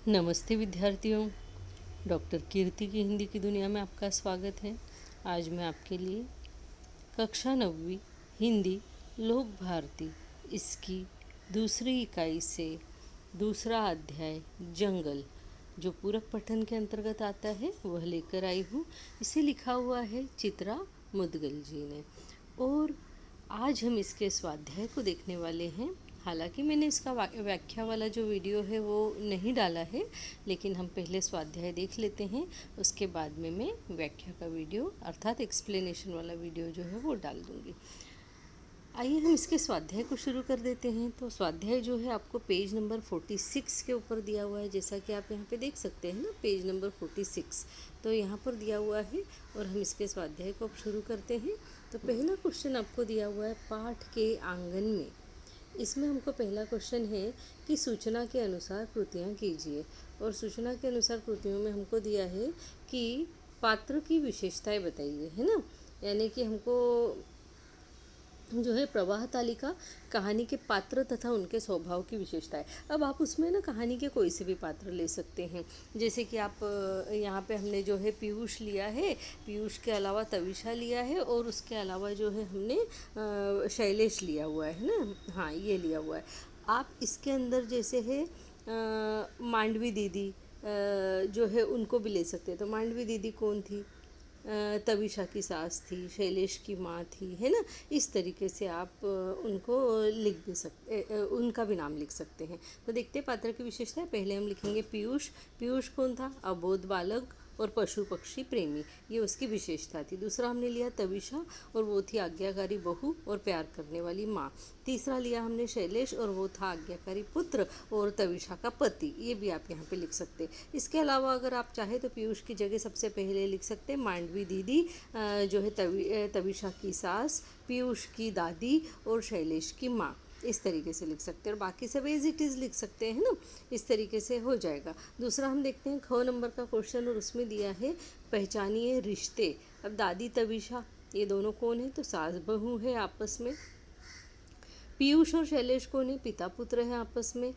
नमस्ते विद्यार्थियों। डॉक्टर कीर्ति की हिंदी की दुनिया में आपका स्वागत है। आज मैं आपके लिए कक्षा 9वीं हिंदी लोक भारती इसकी दूसरी इकाई से दूसरा अध्याय जंगल जो पूरक पठन के अंतर्गत आता है वह लेकर आई हूँ। इसे लिखा हुआ है चित्रा मुदगल जी ने और आज हम इसके स्वाध्याय को देखने वाले हैं। हालांकि मैंने इसका व्याख्या वाला जो वीडियो है वो नहीं डाला है, लेकिन हम पहले स्वाध्याय देख लेते हैं, उसके बाद में मैं व्याख्या का वीडियो अर्थात एक्सप्लेनेशन वाला वीडियो जो है वो डाल दूँगी। आइए हम इसके स्वाध्याय को शुरू कर देते हैं। तो स्वाध्याय जो है आपको पेज नंबर 46 के ऊपर दिया हुआ है, जैसा कि आप यहाँ पे देख सकते हैं ना, पेज नंबर 46 तो यहाँ पर दिया हुआ है और हम इसके स्वाध्याय को अब शुरू करते हैं। तो पहला क्वेश्चन आपको दिया हुआ है पाठ के आंगन में। इसमें हमको पहला क्वेश्चन है कि सूचना के अनुसार कृतियाँ कीजिए, और सूचना के अनुसार कृतियों में हमको दिया है कि पात्र की विशेषताएं बताइए, है ना। यानी कि हमको जो है प्रवाह तालिका कहानी के पात्र तथा उनके स्वभाव की विशेषताएं। अब आप उसमें ना कहानी के कोई से भी पात्र ले सकते हैं, जैसे कि आप यहाँ पे हमने जो है पीयूष लिया है, पीयूष के अलावा तविषा लिया है, और उसके अलावा जो है हमने शैलेश लिया हुआ है ना, हाँ ये लिया हुआ है। आप इसके अंदर जैसे है मांडवी दीदी जो है उनको भी ले सकते हैं। तो मांडवी दीदी कौन थी? तविषा की सास थी, शैलेश की माँ थी, है ना। इस तरीके से आप उनको लिख भी सकते, उनका भी नाम लिख सकते हैं। तो देखते हैं पात्र की विशेषता। पहले हम लिखेंगे पीयूष। पीयूष कौन था? अबोध बालक और पशु पक्षी प्रेमी, ये उसकी विशेषता थी। दूसरा हमने लिया तविषा, और वो थी आज्ञाकारी बहू और प्यार करने वाली माँ। तीसरा लिया हमने शैलेश, और वो था आज्ञाकारी पुत्र और तविषा का पति, ये भी आप यहाँ पे लिख सकते हैं। इसके अलावा अगर आप चाहे तो पीयूष की जगह सबसे पहले लिख सकते हैं मांडवी दीदी जो है तविषा की सास, पीयूष की दादी और शैलेश की माँ, इस तरीके से लिख सकते हैं। और बाकी सब एज इट इज़ लिख सकते हैं ना, इस तरीके से हो जाएगा। दूसरा हम देखते हैं ख नंबर का क्वेश्चन, और उसमें दिया है पहचानिए रिश्ते। अब दादी तविषा ये दोनों कौन है? तो सास बहू है आपस में। पीयूष और शैलेश कौन है? पिता पुत्र है आपस में।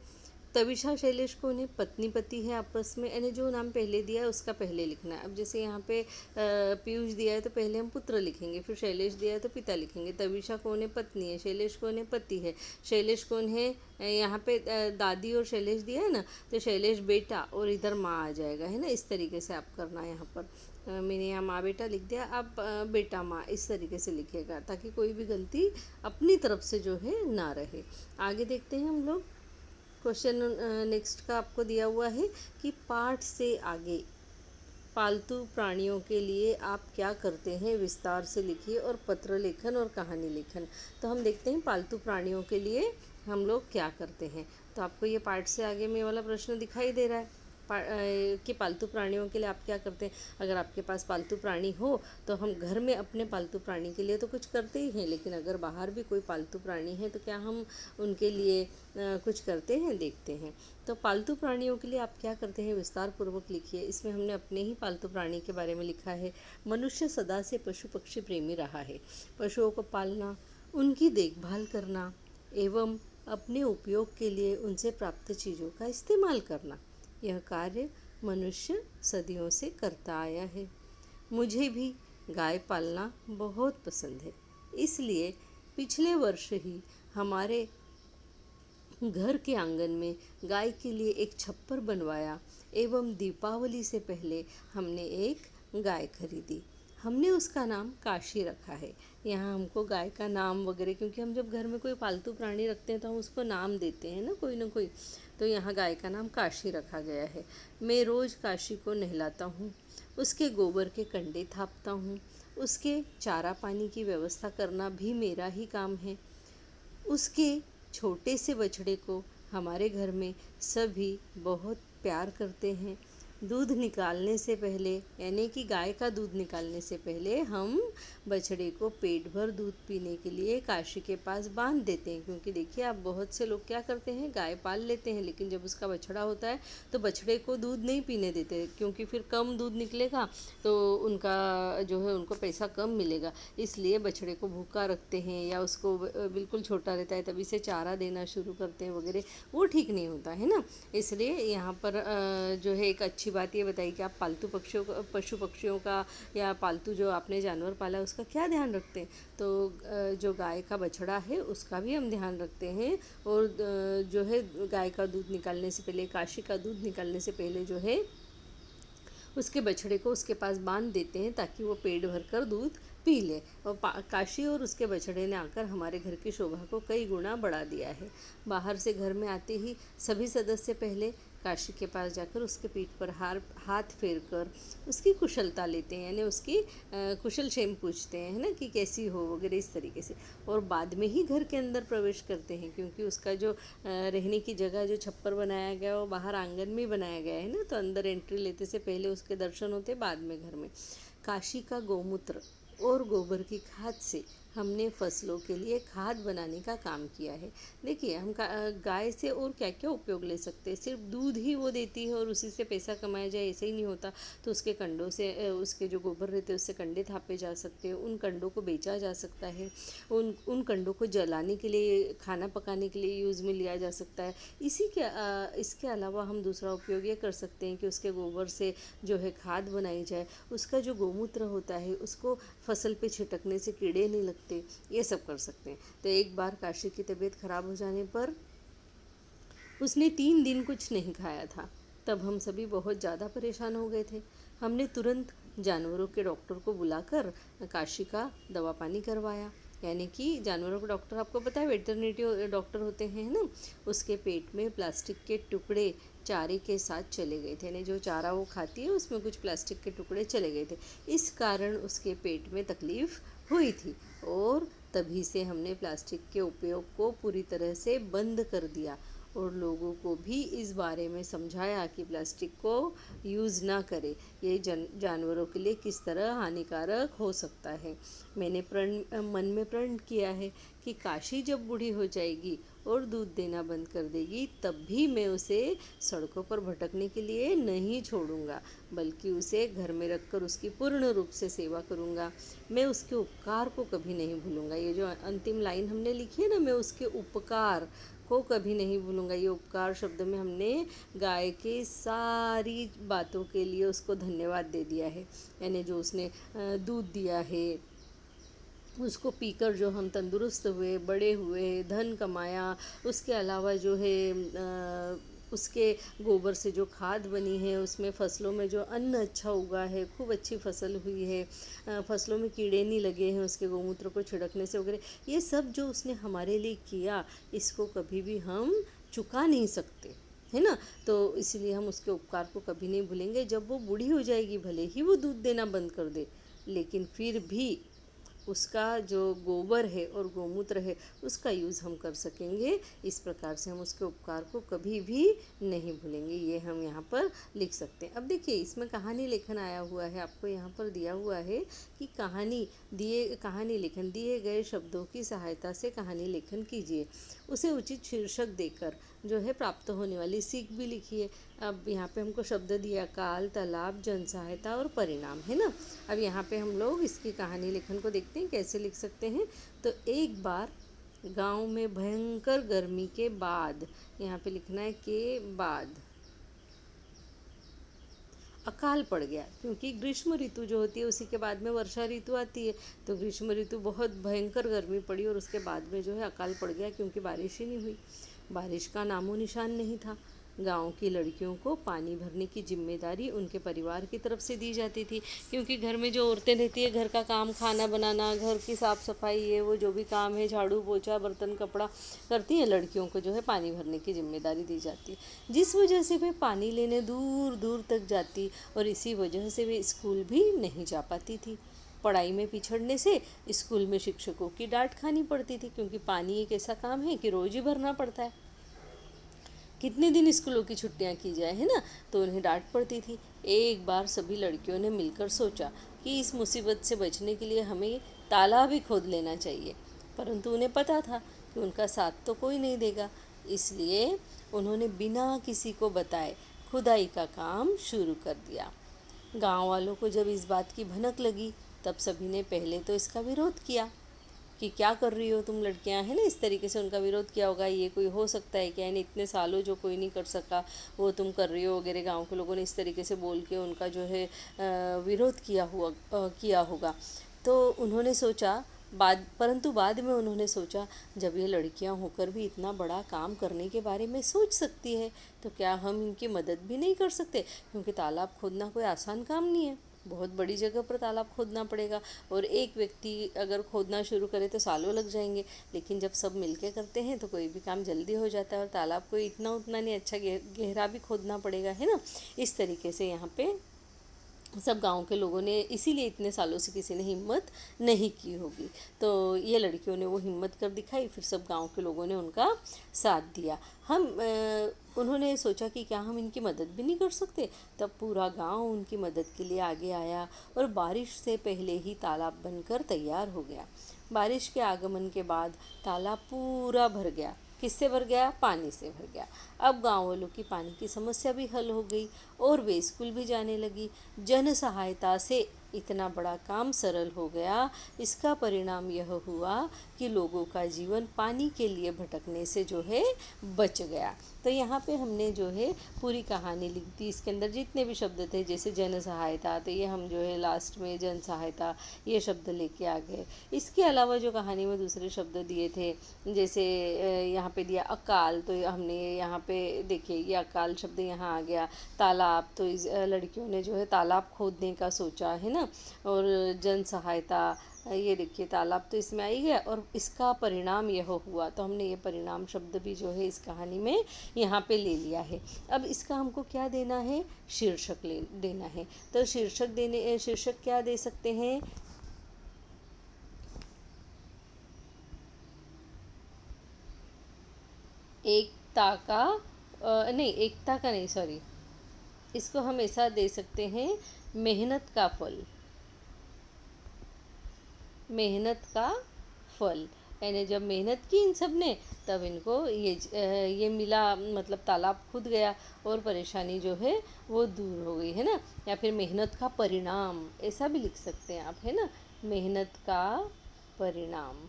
तविषा शैलेश कौन है? पत्नी पति है आपस में। यानी जो नाम पहले दिया है उसका पहले लिखना है। अब जैसे यहाँ पे पीयूष दिया है तो पहले हम पुत्र लिखेंगे, फिर शैलेश दिया है तो पिता लिखेंगे। तविषा कौन है? पत्नी है। शैलेश कौन है? पति है। शैलेश कौन है? यहाँ पे दादी और शैलेश दिया है ना, तो शैलेश बेटा और इधर माँ आ जाएगा, है ना। इस तरीके से आप करना है। यहाँ पर मैंने यहाँ माँ बेटा लिख दिया, आप बेटा माँ इस तरीके से लिखेगा, ताकि कोई भी गलती अपनी तरफ से जो है ना रहे। आगे देखते हैं हम लोग। क्वेश्चन नेक्स्ट का आपको दिया हुआ है कि पाठ से आगे पालतू प्राणियों के लिए आप क्या करते हैं, विस्तार से लिखिए, और पत्र लेखन और कहानी लेखन। तो हम देखते हैं पालतू प्राणियों के लिए हम लोग क्या करते हैं। तो आपको ये पाठ से आगे में वाला प्रश्न दिखाई दे रहा है कि पालतू प्राणियों के लिए आप क्या करते हैं। अगर आपके पास पालतू प्राणी हो तो हम घर में अपने पालतू प्राणी के लिए तो कुछ करते ही हैं, लेकिन अगर बाहर भी कोई पालतू प्राणी है तो क्या हम उनके लिए कुछ करते हैं, देखते हैं। तो पालतू प्राणियों के लिए आप क्या करते हैं, विस्तार पूर्वक लिखिए। इसमें हमने अपने ही पालतू प्राणी के बारे में लिखा है। मनुष्य सदा से पशु पक्षी प्रेमी रहा है। पशुओं को पालना, उनकी देखभाल करना एवं अपने उपयोग के लिए उनसे प्राप्त चीज़ों का इस्तेमाल करना, यह कार्य मनुष्य सदियों से करता आया है। मुझे भी गाय पालना बहुत पसंद है, इसलिए पिछले वर्ष ही हमारे घर के आंगन में गाय के लिए एक छप्पर बनवाया एवं दीपावली से पहले हमने एक गाय खरीदी। हमने उसका नाम काशी रखा है। यहाँ हमको गाय का नाम वगैरह, क्योंकि हम जब घर में कोई पालतू प्राणी रखते हैं तो हम उसको नाम देते हैं ना कोई। तो यहाँ गाय का नाम काशी रखा गया है। मैं रोज़ काशी को नहलाता हूँ, उसके गोबर के कंडे थापता हूँ, उसके चारा पानी की व्यवस्था करना भी मेरा ही काम है। उसके छोटे से बछड़े को हमारे घर में सभी बहुत प्यार करते हैं। दूध निकालने से पहले, यानी कि गाय का दूध निकालने से पहले हम बछड़े को पेट भर दूध पीने के लिए काशी के पास बांध देते हैं। क्योंकि देखिए, आप बहुत से लोग क्या करते हैं, गाय पाल लेते हैं लेकिन जब उसका बछड़ा होता है तो बछड़े को दूध नहीं पीने देते, क्योंकि फिर कम दूध निकलेगा तो उनका जो है उनको पैसा कम मिलेगा। इसलिए बछड़े को भूखा रखते हैं या उसको बिल्कुल छोटा रहता है तभी से चारा देना शुरू करते हैं वगैरह, वो ठीक नहीं होता है ना। इसलिए यहाँ पर जो है एक अच्छी बात ये बताई कि आप पालतू पशु पक्षियों का या पालतू जो आपने जानवर पाला उसका क्या ध्यान रखते हैं। तो जो गाय का बछड़ा है उसका भी हम ध्यान रखते हैं। और जो है गाय का दूध निकालने से पहले, काशी का दूध निकालने से पहले जो है उसके बछड़े को उसके पास बांध देते हैं ताकि वो पेट भरकर दूध पी ले। और काशी और उसके बछड़े ने आकर हमारे घर की शोभा को कई गुना बढ़ा दिया है। बाहर से घर में आते ही सभी सदस्य पहले काशी के पास जाकर उसके पीठ पर हाथ फेर कर उसकी कुशलता लेते हैं, यानी उसकी कुशल क्षेम पूछते हैं, है ना, कि कैसी हो वगैरह इस तरीके से। और बाद में ही घर के अंदर प्रवेश करते हैं, क्योंकि उसका जो रहने की जगह जो छप्पर बनाया गया वो बाहर आंगन में बनाया गया है ना, तो अंदर एंट्री लेते से पहले उसके दर्शन होते, बाद में घर में। काशी का गौमूत्र और गोबर की खाद से हमने फसलों के लिए खाद बनाने का काम किया है। देखिए, हम गाय से और क्या क्या उपयोग ले सकते हैं। सिर्फ दूध ही वो देती है और उसी से पैसा कमाया जाए ऐसे ही नहीं होता। तो उसके कंडों से, उसके जो गोबर रहते हैं उससे कंडे थापे जा सकते हैं, उन कंडों को बेचा जा सकता है, उन कंडों को जलाने के लिए, खाना पकाने के लिए यूज़ में लिया जा सकता है। इसके अलावा हम दूसरा उपयोग ये कर सकते हैं कि उसके गोबर से जो है खाद बनाई जाए। उसका जो गौमूत्र होता है उसको फसल पे छिटकने से कीड़े नहीं लगते, ये सब कर सकते हैं। तो एक बार काशी की तबीयत खराब हो जाने पर उसने 3 दिन कुछ नहीं खाया था। तब हम सभी बहुत ज़्यादा परेशान हो गए थे। हमने तुरंत जानवरों के डॉक्टर को बुलाकर काशी का दवा पानी करवाया। यानी कि जानवरों के डॉक्टर, आपको पता है वेटरनिटी डॉक्टर होते हैं, है ना। उसके पेट में प्लास्टिक के टुकड़े चारे के साथ चले गए थे, यानी जो चारा वो खाती है उसमें कुछ प्लास्टिक के टुकड़े चले गए थे। इस कारण उसके पेट में तकलीफ़ हुई थी और तभी से हमने प्लास्टिक के उपयोग को पूरी तरह से बंद कर दिया और लोगों को भी इस बारे में समझाया कि प्लास्टिक को यूज़ ना करें, ये जानवरों के लिए किस तरह हानिकारक हो सकता है। मैंने मन में प्रण किया है कि काशी जब बूढ़ी हो जाएगी और दूध देना बंद कर देगी तब भी मैं उसे सड़कों पर भटकने के लिए नहीं छोड़ूंगा, बल्कि उसे घर में रखकर उसकी पूर्ण रूप से सेवा करूंगा। मैं उसके उपकार को कभी नहीं भूलूंगा। ये जो अंतिम लाइन हमने लिखी है ना, मैं उसके उपकार को कभी नहीं भूलूंगा। ये उपकार शब्द में हमने गाय के सारी बातों के लिए उसको धन्यवाद दे दिया है, यानी जो उसने दूध दिया है, उसको पीकर जो हम तंदुरुस्त हुए, बड़े हुए, धन कमाया। उसके अलावा जो है उसके गोबर से जो खाद बनी है, उसमें फसलों में जो अन्न अच्छा उगा है, खूब अच्छी फसल हुई है, फसलों में कीड़े नहीं लगे हैं उसके गौमूत्र को छिड़कने से वगैरह, ये सब जो उसने हमारे लिए किया, इसको कभी भी हम चुका नहीं सकते, है ना। तो इसलिए हम उसके उपकार को कभी नहीं भूलेंगे। जब वो बूढ़ी हो जाएगी, भले ही वो दूध देना बंद कर दे, लेकिन फिर भी उसका जो गोबर है और गौमूत्र है उसका यूज़ हम कर सकेंगे। इस प्रकार से हम उसके उपकार को कभी भी नहीं भूलेंगे, ये हम यहाँ पर लिख सकते हैं। अब देखिए, इसमें कहानी लेखन आया हुआ है, आपको यहाँ पर दिया हुआ है कि कहानी लेखन दिए गए शब्दों की सहायता से कहानी लेखन कीजिए। उसे उचित शीर्षक देकर जो है प्राप्त होने वाली सीख भी लिखिए। अब यहाँ पे हमको शब्द दिया, काल, तालाब, जन सहायता और परिणाम, है ना। अब यहाँ पे हम लोग इसकी कहानी लेखन को देखते हैं कैसे लिख सकते हैं। तो एक बार गांव में भयंकर गर्मी के बाद, यहाँ पे लिखना है के बाद, अकाल पड़ गया। क्योंकि ग्रीष्म ऋतु जो होती है उसी के बाद में वर्षा ऋतु आती है। तो ग्रीष्म ऋतु बहुत भयंकर गर्मी पड़ी और उसके बाद में जो है अकाल पड़ गया, क्योंकि बारिश ही नहीं हुई। बारिश का नामो निशान नहीं था। गांव की लड़कियों को पानी भरने की जिम्मेदारी उनके परिवार की तरफ से दी जाती थी, क्योंकि घर में जो औरतें रहती है, घर का काम, खाना बनाना, घर की साफ़ सफाई, ये वो जो भी काम है, झाड़ू पोछा, बर्तन कपड़ा करती हैं, लड़कियों को जो है पानी भरने की जिम्मेदारी दी जाती है। जिस वजह से वे पानी लेने दूर दूर तक जाती और इसी वजह से वे स्कूल भी नहीं जा पाती थी। पढ़ाई में पिछड़ने से स्कूल में शिक्षकों की डांट खानी पड़ती थी, क्योंकि पानी एक ऐसा काम है कि रोज़ ही भरना पड़ता है। कितने दिन स्कूलों की छुट्टियां की जाए, है ना। तो उन्हें डांट पड़ती थी। एक बार सभी लड़कियों ने मिलकर सोचा कि इस मुसीबत से बचने के लिए हमें तालाब ही खोद लेना चाहिए, परंतु उन्हें पता था कि उनका साथ तो कोई नहीं देगा। इसलिए उन्होंने बिना किसी को बताए खुदाई का काम शुरू कर दिया। गांव वालों को जब इस बात की भनक लगी, तब सभी ने पहले तो इसका विरोध किया कि क्या कर रही हो तुम लड़कियां, है ना। इस तरीके से उनका विरोध किया होगा, ये कोई हो सकता है क्या, यानी इतने सालों जो कोई नहीं कर सका वो तुम कर रही हो वगैरह। गांव के लोगों ने इस तरीके से बोल के उनका जो है विरोध किया होगा। तो उन्होंने सोचा, परंतु बाद में उन्होंने सोचा, जब ये लड़कियां होकर भी इतना बड़ा काम करने के बारे में सोच सकती है, तो क्या हम इनकी मदद भी नहीं कर सकते, क्योंकि तालाब खोदना कोई आसान काम नहीं है। बहुत बड़ी जगह पर तालाब खोदना पड़ेगा, और एक व्यक्ति अगर खोदना शुरू करे तो सालों लग जाएंगे। लेकिन जब सब मिलके करते हैं तो कोई भी काम जल्दी हो जाता है, और तालाब को इतना उतना नहीं, अच्छा गहरा भी खोदना पड़ेगा, है ना। इस तरीके से यहाँ पे सब गांव के लोगों ने, इसीलिए इतने सालों से किसी ने हिम्मत नहीं की होगी। तो ये लड़कियों ने वो हिम्मत कर दिखाई, फिर सब गांव के लोगों ने उनका साथ दिया। उन्होंने सोचा कि क्या हम इनकी मदद भी नहीं कर सकते। तब पूरा गांव उनकी मदद के लिए आगे आया, और बारिश से पहले ही तालाब बनकर तैयार हो गया। बारिश के आगमन के बाद तालाब पूरा भर गया। किससे भर गया? पानी से भर गया। अब गाँव वालों की पानी की समस्या भी हल हो गई, और वे स्कूल भी जाने लगी। जन सहायता से इतना बड़ा काम सरल हो गया। इसका परिणाम यह हुआ कि लोगों का जीवन पानी के लिए भटकने से जो है बच गया। तो यहाँ पे हमने जो है पूरी कहानी लिख दी। इसके अंदर जितने भी शब्द थे, जैसे जन सहायता, तो ये हम जो है लास्ट में जन सहायता ये शब्द लेके आ गए। इसके अलावा जो कहानी में दूसरे शब्द दिए थे, जैसे यहाँ पे दिया अकाल, तो हमने यहाँ पे देखिए ये अकाल शब्द यहाँ आ गया। तालाब, तो इस लड़कियों ने जो है तालाब खोदने का सोचा, है ना। और जन सहायता, ये देखिए तालाब तो इसमें आ ही गया, और इसका परिणाम यह हुआ, तो हमने ये परिणाम शब्द भी जो है इस कहानी में यहाँ पे ले लिया है। अब इसका हमको क्या देना है? शीर्षक देना है। तो शीर्षक क्या दे सकते हैं? एकता का नहीं, एकता का नहीं, सॉरी, इसको हम ऐसा दे सकते हैं, मेहनत का फल। मेहनत का फल, यानी जब मेहनत की इन सब ने, तब इनको ये मिला, मतलब तालाब खुद गया, और परेशानी जो है वो दूर हो गई, है ना। या फिर मेहनत का परिणाम, ऐसा भी लिख सकते हैं आप, है ना। मेहनत का परिणाम,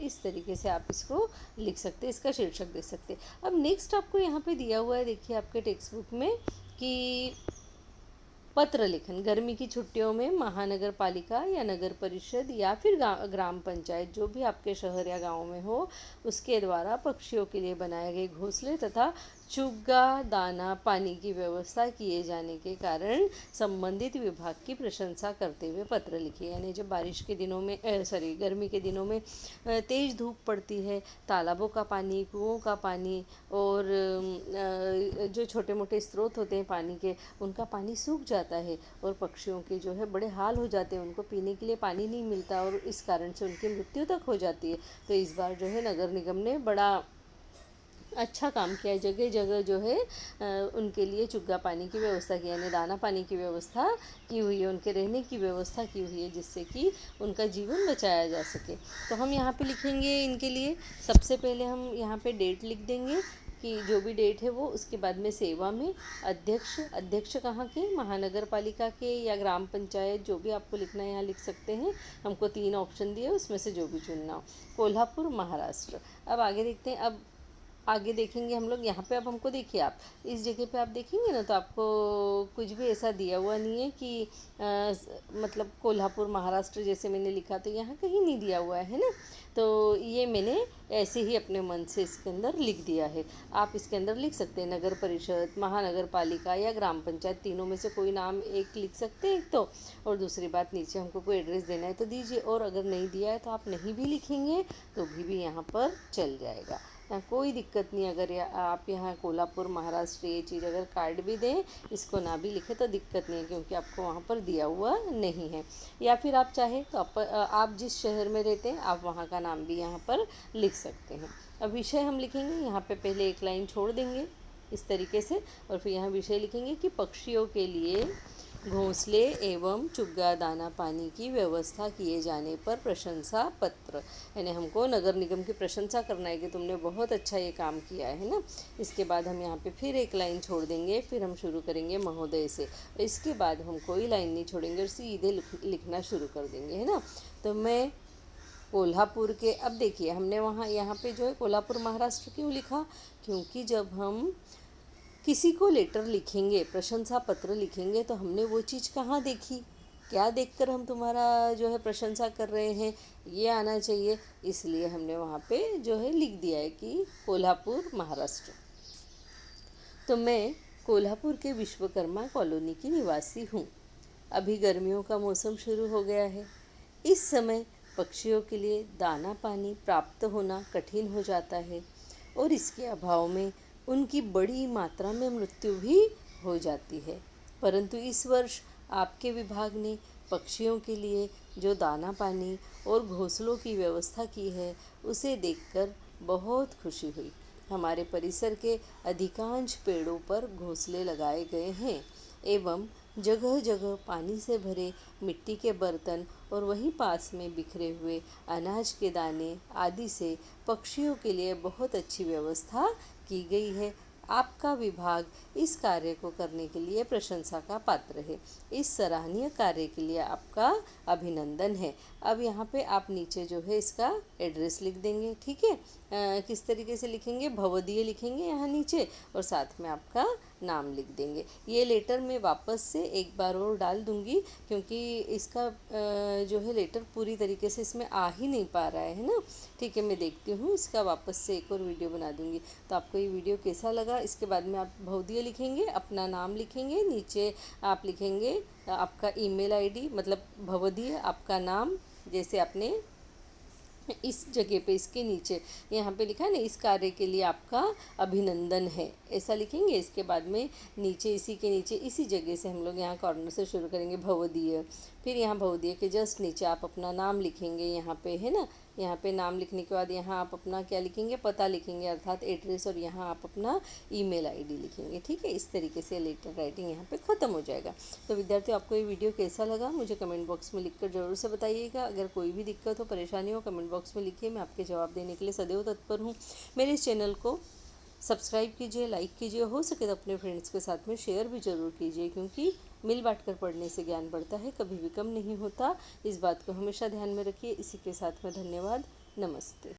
इस तरीके से आप इसको लिख सकते हैं, इसका शीर्षक दे सकते हैं। अब नेक्स्ट आपको यहाँ पे दिया हुआ है, देखिए आपके टेक्स्ट बुक में, कि पत्र लेखन। गर्मी की छुट्टियों में महानगर पालिका या नगर परिषद या फिर ग्राम पंचायत, जो भी आपके शहर या गांव में हो, उसके द्वारा पक्षियों के लिए बनाए गए घोंसले तथा चुग्गा, दाना, पानी की व्यवस्था किए जाने के कारण संबंधित विभाग की प्रशंसा करते हुए पत्र लिखिए। यानी जब बारिश के दिनों में गर्मी के दिनों में तेज़ धूप पड़ती है, तालाबों का पानी, कुओं का पानी, और जो छोटे मोटे स्रोत होते हैं पानी के, उनका पानी सूख जाता है, और पक्षियों के जो है बड़े हाल हो जाते हैं, उनको पीने के लिए पानी नहीं मिलता, और इस कारण से उनकी मृत्यु तक हो जाती है। तो इस बार जो है नगर निगम ने बड़ा अच्छा काम किया है। जगह जगह जो है उनके लिए चुग्गा पानी की व्यवस्था की, यानी दाना पानी की व्यवस्था की हुई है, उनके रहने की व्यवस्था की हुई है, जिससे कि उनका जीवन बचाया जा सके। तो हम यहाँ पे लिखेंगे इनके लिए, सबसे पहले हम यहाँ पे डेट लिख देंगे, कि जो भी डेट है वो, उसके बाद में सेवा में अध्यक्ष कहाँ के? महानगर पालिका के या ग्राम पंचायत, जो भी आपको लिखना है यहाँ लिख सकते हैं। हमको 3 ऑप्शन दिए, उसमें से जो भी चुनना हो। कोल्हापुर, महाराष्ट्र। अब आगे देखते हैं, अब आगे देखेंगे हम लोग। यहाँ पे अब हमको देखिए, आप इस जगह पे आप देखेंगे ना, तो आपको कुछ भी ऐसा दिया हुआ नहीं है कि मतलब कोल्हापुर महाराष्ट्र जैसे मैंने लिखा, तो यहाँ कहीं नहीं दिया हुआ है ना। तो ये मैंने ऐसे ही अपने मन से इसके अंदर लिख दिया है। आप इसके अंदर लिख सकते हैं नगर परिषद, महानगर पालिका या ग्राम पंचायत, तीनों में से कोई नाम एक लिख सकते हैं एक तो, और दूसरी बात नीचे हमको कोई एड्रेस देना है तो दीजिए, और अगर नहीं दिया है तो आप नहीं भी लिखेंगे तो भी यहाँ पर चल जाएगा। कोई दिक्कत नहीं। अगर आप यहाँ कोल्हापुर महाराष्ट्र ये चीज़ अगर काट भी दें, इसको ना भी लिखे तो दिक्कत नहीं है, क्योंकि आपको वहाँ पर दिया हुआ नहीं है। या फिर आप चाहे तो आप जिस शहर में रहते हैं आप वहाँ का नाम भी यहाँ पर लिख सकते हैं। अब विषय हम लिखेंगे, यहाँ पे पहले एक लाइन छोड़ देंगे इस तरीके से, और फिर यहाँ विषय लिखेंगे कि पक्षियों के लिए घोंसले एवं चुग्गा दाना पानी की व्यवस्था किए जाने पर प्रशंसा पत्र। यानी हमको नगर निगम की प्रशंसा करना है कि तुमने बहुत अच्छा ये काम किया है ना। इसके बाद हम यहाँ पे फिर एक लाइन छोड़ देंगे, फिर हम शुरू करेंगे महोदय से। इसके बाद हम कोई लाइन नहीं छोड़ेंगे और सीधे लिखना शुरू कर देंगे, है ना। तो मैं कोल्हापुर के, अब देखिए हमने वहाँ यहाँ पे जो है कोल्हापुर महाराष्ट्र क्यों लिखा, क्योंकि जब हम किसी को लेटर लिखेंगे, प्रशंसा पत्र लिखेंगे, तो हमने वो चीज़ कहाँ देखी, क्या देखकर हम तुम्हारा जो है प्रशंसा कर रहे हैं, ये आना चाहिए। इसलिए हमने वहाँ पे जो है लिख दिया है कि कोल्हापुर महाराष्ट्र। तो मैं कोल्हापुर के विश्वकर्मा कॉलोनी की निवासी हूँ। अभी गर्मियों का मौसम शुरू हो गया है। इस समय पक्षियों के लिए दाना पानी प्राप्त होना कठिन हो जाता है और इसके अभाव में उनकी बड़ी मात्रा में मृत्यु भी हो जाती है। परंतु इस वर्ष आपके विभाग ने पक्षियों के लिए जो दाना पानी और घोंसलों की व्यवस्था की है, उसे देखकर बहुत खुशी हुई। हमारे परिसर के अधिकांश पेड़ों पर घोंसले लगाए गए हैं एवं जगह जगह पानी से भरे मिट्टी के बर्तन और वहीं पास में बिखरे हुए अनाज के दाने आदि से पक्षियों के लिए बहुत अच्छी व्यवस्था की गई है। आपका विभाग इस कार्य को करने के लिए प्रशंसा का पात्र है। इस सराहनीय कार्य के लिए आपका अभिनंदन है। अब यहाँ पे आप नीचे जो है इसका एड्रेस लिख देंगे, ठीक है। किस तरीके से लिखेंगे, भवदीय लिखेंगे यहाँ नीचे और साथ में आपका नाम लिख देंगे। ये लेटर मैं वापस से एक बार और डाल दूँगी, क्योंकि इसका जो है लेटर पूरी तरीके से इसमें आ ही नहीं पा रहा है ना। ठीक है, मैं देखती हूँ, इसका वापस से एक और वीडियो बना दूँगी। तो आपको ये वीडियो कैसा लगा, इसके बाद में आप भवदीय लिखेंगे, अपना नाम लिखेंगे, नीचे आप लिखेंगे आपका ईमेल आईडी, मतलब भवदीय आपका नाम, जैसे आपने इस जगह पे इसके नीचे यहाँ पे लिखा है ना, इस कार्य के लिए आपका अभिनंदन है, ऐसा लिखेंगे। इसके बाद में नीचे इसी के नीचे इसी जगह से हम लोग यहाँ कॉर्नर से शुरू करेंगे भवदीय। फिर यहाँ भवदीय के जस्ट नीचे आप अपना नाम लिखेंगे, यहाँ पे है ना। यहाँ पे नाम लिखने के बाद यहाँ आप अपना क्या लिखेंगे, पता लिखेंगे अर्थात एड्रेस, और यहाँ आप अपना ईमेल आईडी लिखेंगे, ठीक है। इस तरीके से लेटर राइटिंग यहाँ पे ख़त्म हो जाएगा। तो विद्यार्थियों, आपको ये वीडियो कैसा लगा मुझे कमेंट बॉक्स में लिखकर ज़रूर से बताइएगा। अगर कोई भी दिक्कत हो, परेशानी हो, कमेंट बॉक्स में लिखिए, मैं आपके जवाब देने के लिए सदैव तत्पर हूँ। मेरे इस चैनल को सब्सक्राइब कीजिए, लाइक कीजिए, हो सके तो अपने फ्रेंड्स के साथ में शेयर भी ज़रूर कीजिए, क्योंकि मिल बांट कर पढ़ने से ज्ञान बढ़ता है, कभी भी कम नहीं होता। इस बात को हमेशा ध्यान में रखिए। इसी के साथ में धन्यवाद, नमस्ते।